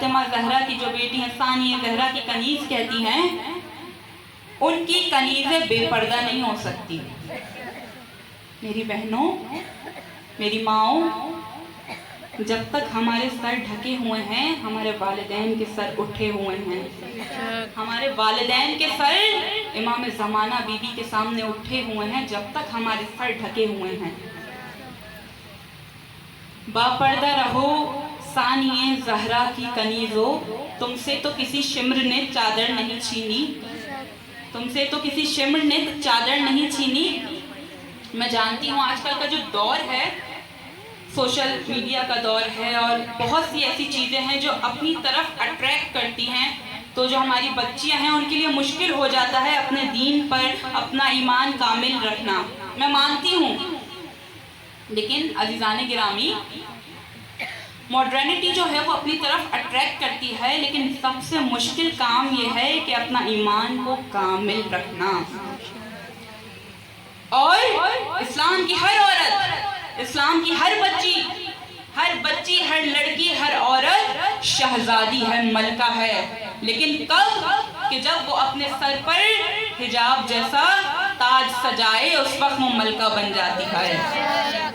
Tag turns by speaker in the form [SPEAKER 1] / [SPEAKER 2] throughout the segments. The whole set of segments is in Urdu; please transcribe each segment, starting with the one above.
[SPEAKER 1] فاطمہ زہرا کی جو بیٹی ہیں ثانیہ زہرا کی کنیز کہتی ہیں ان کی کنیزیں بے پردہ نہیں ہو سکتی۔ میری بہنوں، میری ماؤں، جب تک ہمارے سر ڈھکے ہوئے ہیں ہمارے والدین کے سر اٹھے ہوئے ہیں، ہمارے والدین کے سر امام زمانہ بی بی کے سامنے اٹھے ہوئے ہیں جب تک ہمارے سر ڈھکے ہوئے ہیں۔ باپردہ رہو ثانیہ زہرا کی کنیزو، تم سے تو کسی شمر نے چادر نہیں چھینی، تم سے تو کسی شمر نے چادر نہیں چھینی۔ میں جانتی ہوں آج کل کا جو دور ہے سوشل میڈیا کا دور ہے اور بہت سی ایسی چیزیں ہیں جو اپنی طرف اٹریکٹ کرتی ہیں، تو جو ہماری بچیاں ہیں ان کے لیے مشکل ہو جاتا ہے اپنے دین پر اپنا ایمان کامل رکھنا، میں مانتی ہوں۔ لیکن عزیزان گرامی، ماڈرنٹی جو ہے وہ اپنی طرف اٹریکٹ کرتی ہے، لیکن سب سے مشکل کام یہ ہے کہ اپنا ایمان کو کامل رکھنا۔ اور اسلام کی ہر عورت، اسلام کی ہر بچی، ہر لڑکی، ہر عورت شہزادی ہے، ملکہ ہے، لیکن کب کہ جب وہ اپنے سر پر حجاب جیسا تاج سجائے اس وقت وہ ملکہ بن جاتی ہے۔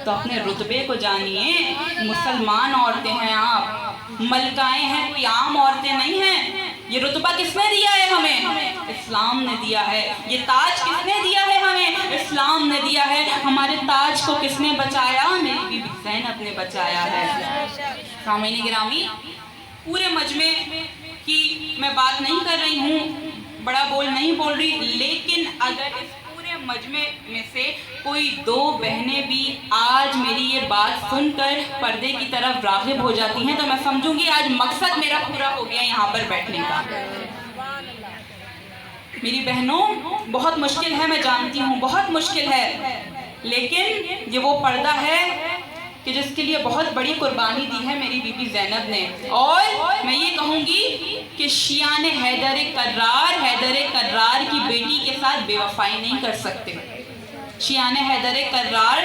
[SPEAKER 1] تو اپنے رتبے کو جانیے، مسلمان عورتیں ہیں آپ، ملکائیں ہیں، کوئی عام عورتیں نہیں ہیں۔ یہ رتبہ کس نے دیا ہے ہمیں؟ اسلام نے دیا ہے۔ یہ تاج کس نے دیا ہے ہمیں؟ اسلام نے دیا ہے۔ ہمارے تاج کو کس نے بچایا؟ میری بی بی زینب نے بچایا ہے۔ سامعین گرامی، پورے مجمع کی میں بات نہیں کر رہی ہوں، بڑا بول نہیں بول رہی، لیکن اگر اس پورے مجمع میں سے کوئی دو بہنیں بھی آج میری یہ بات سن کر پردے کی طرف راغب ہو جاتی ہیں تو میں سمجھوں گی آج مقصد میرا پورا ہو گیا یہاں پر بیٹھنے کا۔ میری بہنوں، بہت مشکل ہے، میں جانتی ہوں بہت مشکل ہے، لیکن یہ وہ پردہ ہے کہ جس کے لیے بہت بڑی قربانی دی ہے میری بی بی زینب نے۔ اور میں یہ کہوں گی کہ شیعان حیدر کرار کی بیٹی کے ساتھ بے وفائی نہیں کر سکتے۔ شیعان حیدر کرار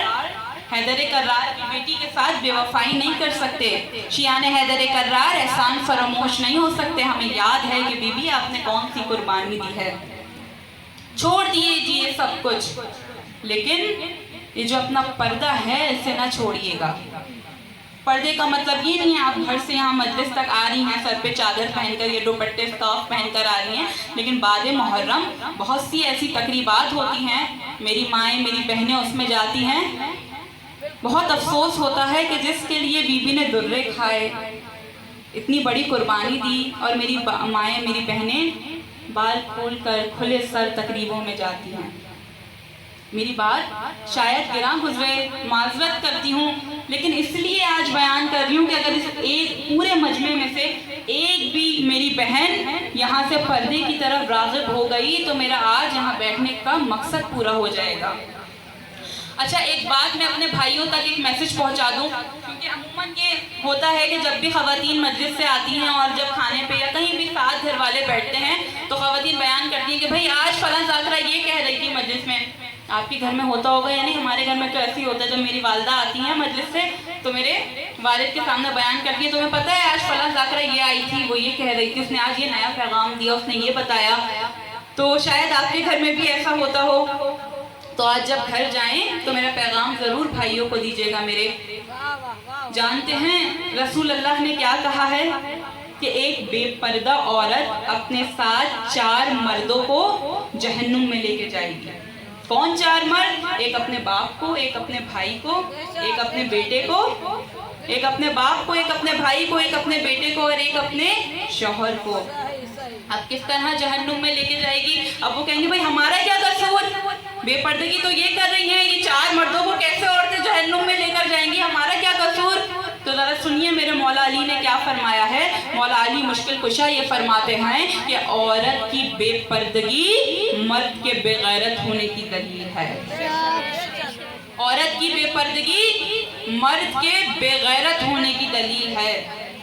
[SPEAKER 1] کی بیٹی کے ساتھ بے وفائی نہیں کر سکتے۔ شیعان حیدر کرار احسان فراموش نہیں ہو سکتے۔ ہمیں یاد ہے کہ بی بی آپ نے کون سی قربانی دی ہے، چھوڑ دیجئے سب کچھ، لیکن یہ جو اپنا پردہ ہے اسے نہ چھوڑیے گا۔ پردے کا مطلب یہ نہیں ہے آپ گھر سے یہاں مجلس تک آ رہی ہیں سر پہ چادر پہن کر، یہ دوپٹے سکارف پہن کر آ رہی ہیں، لیکن بعد محرم بہت سی ایسی تقریبات ہوتی ہیں، میری مائیں، میری بہنیں اس میں جاتی ہیں، بہت افسوس ہوتا ہے کہ جس کے لیے بی بی نے درے کھائے، اتنی بڑی قربانی دی، اور میری مائیں، میری بہنیں بال کھول کر کھلے سر تقریبوں میں جاتی ہیں۔ میری بات شاید گراں گزرے، معذرت کرتی ہوں، لیکن اس لیے آج بیان کر رہی ہوں کہ اگر اس ایک پورے مجمع میں سے ایک بھی میری بہن یہاں سے پردے کی طرف راغب ہو گئی تو میرا آج یہاں بیٹھنے کا مقصد پورا ہو جائے گا۔ اچھا، ایک بات میں اپنے بھائیوں تک ایک میسج پہنچا دوں، کیونکہ عموماً یہ ہوتا ہے کہ جب بھی خواتین مجلس سے آتی ہیں اور جب کھانے پہ یا کہیں بھی ساتھ گھر والے بیٹھتے ہیں تو خواتین بیان کرتی ہیں کہ بھئی آج فلاں ذاکرہ یہ کہہ رہی تھی مجلس میں۔ آپ کے گھر میں ہوتا ہوگا یا نہیں، ہمارے گھر میں تو ایسے ہی ہوتا ہے، جب میری والدہ آتی ہیں مجلس سے تو میرے والد کے سامنے بیان کرتی ہے، تمہیں پتہ ہے آج فلاں ذاکرہ یہ آئی تھی، وہ یہ کہہ رہی تھی، اس نے آج یہ نیا پیغام دیا، اس نے یہ بتایا۔ تو شاید آپ کے گھر میں بھی ایسا ہوتا ہو، تو آج جب گھر جائیں تو میرا پیغام ضرور بھائیوں کو دیجیے گا میرے۔ جانتے ہیں رسول اللہ نے کیا کہا ہے کہ ایک بے پردہ عورت اپنے ساتھ 4 مردوں کو جہنم میں لے کے جائے گی۔ کون 4 مرد؟ ایک اپنے باپ کو، ایک اپنے بھائی کو، ایک اپنے بیٹے کو، ایک اپنے باپ کو، ایک اپنے بھائی کو، ایک اپنے بیٹے کو، اور ایک اپنے شوہر کو۔ اب کس طرح جہنم میں لے کے جائے گی؟ اب وہ کہیں گے بھائی ہمارا کیا قصور، بے پردگی تو یہ کر رہی ہیں، یہ 4 مردوں کو کیسے عورتیں جہنم میں لے کر جائیں گی، ہمارا کیا قصور؟ تو ذرا سنیے میرے مولا علی نے کیا فرمایا ہے۔ مولا علی مشکل کشا یہ فرماتے ہیں کہ عورت کی بے پردگی مرد کے بے غیرت ہونے کی دلیل ہے۔ عورت کی بے پردگی مرد کے بے غیرت ہونے کی دلیل ہے۔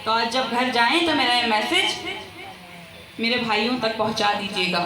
[SPEAKER 1] تو آج جب گھر جائیں تو میرا یہ میسج میرے بھائیوں تک پہنچا دیجیے گا۔